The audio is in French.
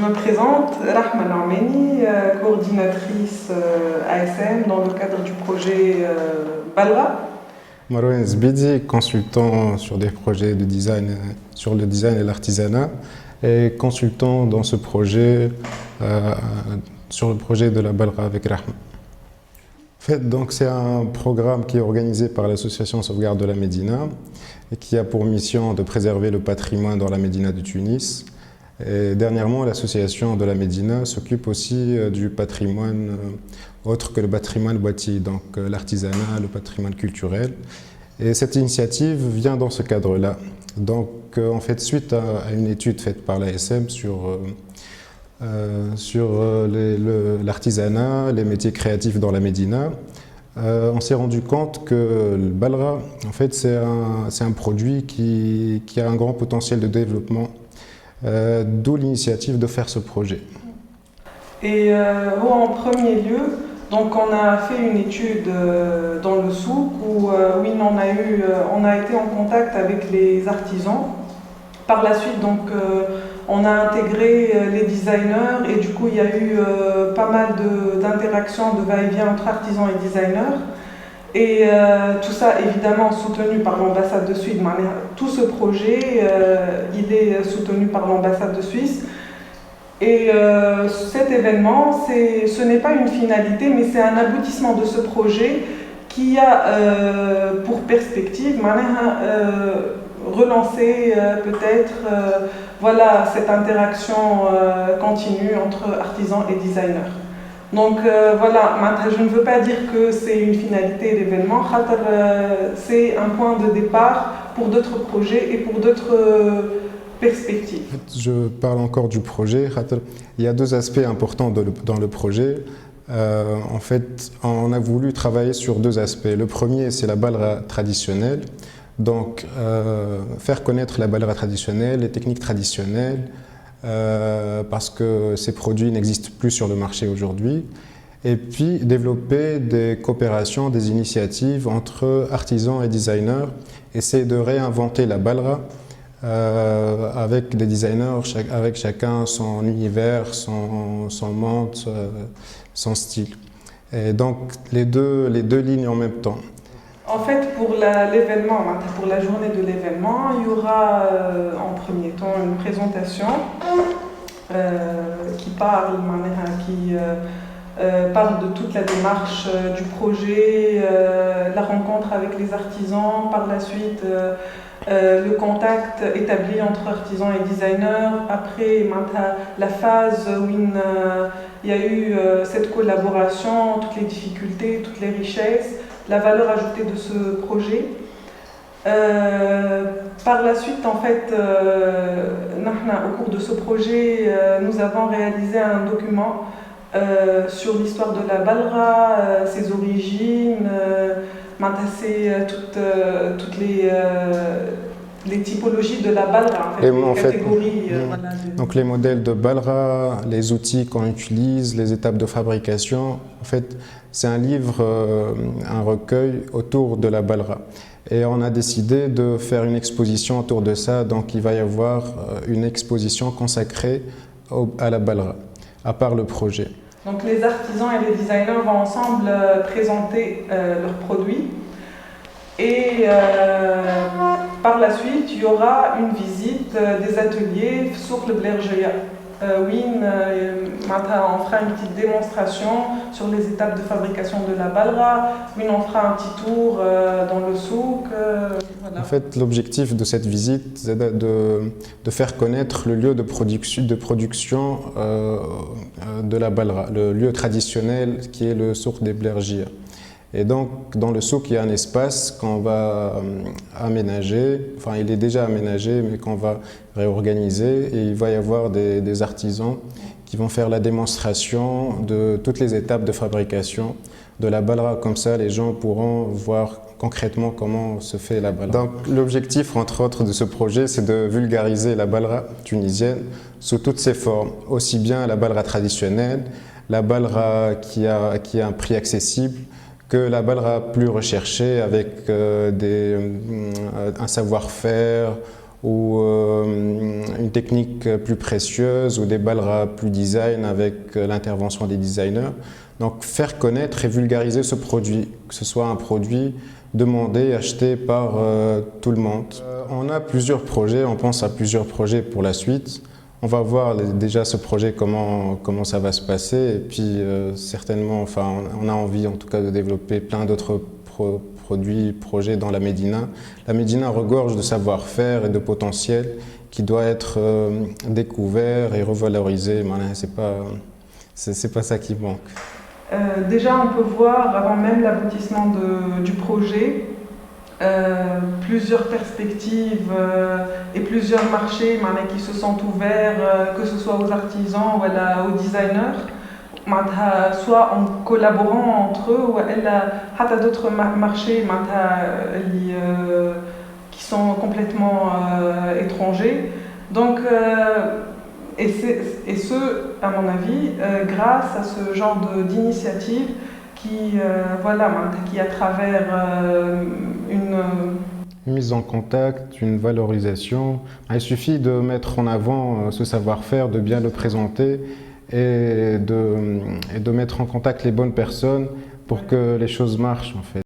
Je me présente, Rahma Noameni, coordinatrice ASM dans le cadre du projet Balra. Marouane Zbidi, consultant sur des projets de design, sur le design et l'artisanat, et consultant dans ce projet, sur le projet de la Balra avec Rahma. En fait, donc c'est un programme qui est organisé par l'association Sauvegarde de la Médina et qui a pour mission de préserver le patrimoine dans la Médina de Tunis. Et dernièrement, l'association de la Médina s'occupe aussi du patrimoine autre que le patrimoine boîtier, donc l'artisanat, le patrimoine culturel. Et cette initiative vient dans ce cadre-là. Donc, en fait, suite à une étude faite par l'ASM sur l'artisanat, les métiers créatifs dans la Médina, on s'est rendu compte que le Balra, en fait, c'est un produit qui a un grand potentiel de développement. D'où l'initiative de faire ce projet. Et en premier lieu, donc on a fait une étude dans le souk où on a été en contact avec les artisans. Par la suite, donc, on a intégré les designers et du coup il y a eu pas mal d'interactions, de va-et-vient entre artisans et designers. Et tout ça évidemment soutenu par l'ambassade de Suisse. Tout ce projet, il est soutenu par l'ambassade de Suisse. Et cet événement, ce n'est pas une finalité, mais c'est un aboutissement de ce projet qui a pour perspective relancer peut-être cette interaction continue entre artisans et designers. Donc je ne veux pas dire que c'est une finalité l'événement, c'est un point de départ pour d'autres projets et pour d'autres perspectives. Je parle encore du projet. Il y a deux aspects importants dans le projet. En fait, on a voulu travailler sur deux aspects. Le premier, c'est la balra traditionnelle. Donc, faire connaître la balra traditionnelle, les techniques traditionnelles, parce que ces produits n'existent plus sur le marché aujourd'hui, et puis développer des coopérations, des initiatives entre artisans et designers, essayer de réinventer la balra avec des designers, avec chacun son univers, son monde, son style. Et donc les deux lignes en même temps. En fait, pour l'événement, pour la journée de l'événement, il y aura en premier temps une présentation qui parle de toute la démarche du projet, la rencontre avec les artisans, par la suite le contact établi entre artisans et designers. Après, la phase où il y a eu cette collaboration, toutes les difficultés, toutes les richesses, la valeur ajoutée de ce projet. Par la suite, en fait, au cours de ce projet, nous avons réalisé un document sur l'histoire de la Balra, ses origines, toutes les typologies de la Balra, les catégories. Donc les modèles de Balra, les outils qu'on utilise, les étapes de fabrication, en fait, c'est un livre, un recueil autour de la Balra. Et on a décidé de faire une exposition autour de ça, donc il va y avoir une exposition consacrée à la Balra, à part le projet. Donc les artisans et les designers vont ensemble présenter leurs produits. Et par la suite, il y aura une visite des ateliers sur le Blergeya. On fera une petite démonstration sur les étapes de fabrication de la balra. On fera un petit tour dans le souk. En fait, l'objectif de cette visite, c'est de faire connaître le lieu de production de la balra, le lieu traditionnel qui est le souk des Blergeya. Et donc, dans le souk, il y a un espace qu'on va aménager, enfin il est déjà aménagé, mais qu'on va réorganiser, et il va y avoir des artisans qui vont faire la démonstration de toutes les étapes de fabrication de la balra. Comme ça, les gens pourront voir concrètement comment se fait la balra. Donc, l'objectif, entre autres, de ce projet, c'est de vulgariser la balra tunisienne sous toutes ses formes, aussi bien la balra traditionnelle, la balra qui a un prix accessible, que la balra plus recherchée avec un savoir-faire ou une technique plus précieuse ou des balras plus design avec l'intervention des designers. Donc faire connaître et vulgariser ce produit, que ce soit un produit demandé, acheté par tout le monde. On a plusieurs projets, on pense à plusieurs projets pour la suite. On va voir déjà ce projet, comment ça va se passer, et puis certainement, enfin, on a envie en tout cas de développer plein d'autres projets dans la Médina. La Médina regorge de savoir-faire et de potentiel qui doit être découvert et revalorisé. C'est pas ça qui manque. Déjà, on peut voir, avant même l'aboutissement du projet, plusieurs perspectives et plusieurs marchés qui se sont ouverts, que ce soit aux artisans ou aux designers, soit en collaborant entre eux, ou d'autres marchés qui sont complètement étrangers. Donc, et ce, à mon avis, grâce à ce genre d'initiative qui, à travers une mise en contact, une valorisation, il suffit de mettre en avant ce savoir-faire, de bien le présenter et de mettre en contact les bonnes personnes pour que les choses marchent en fait.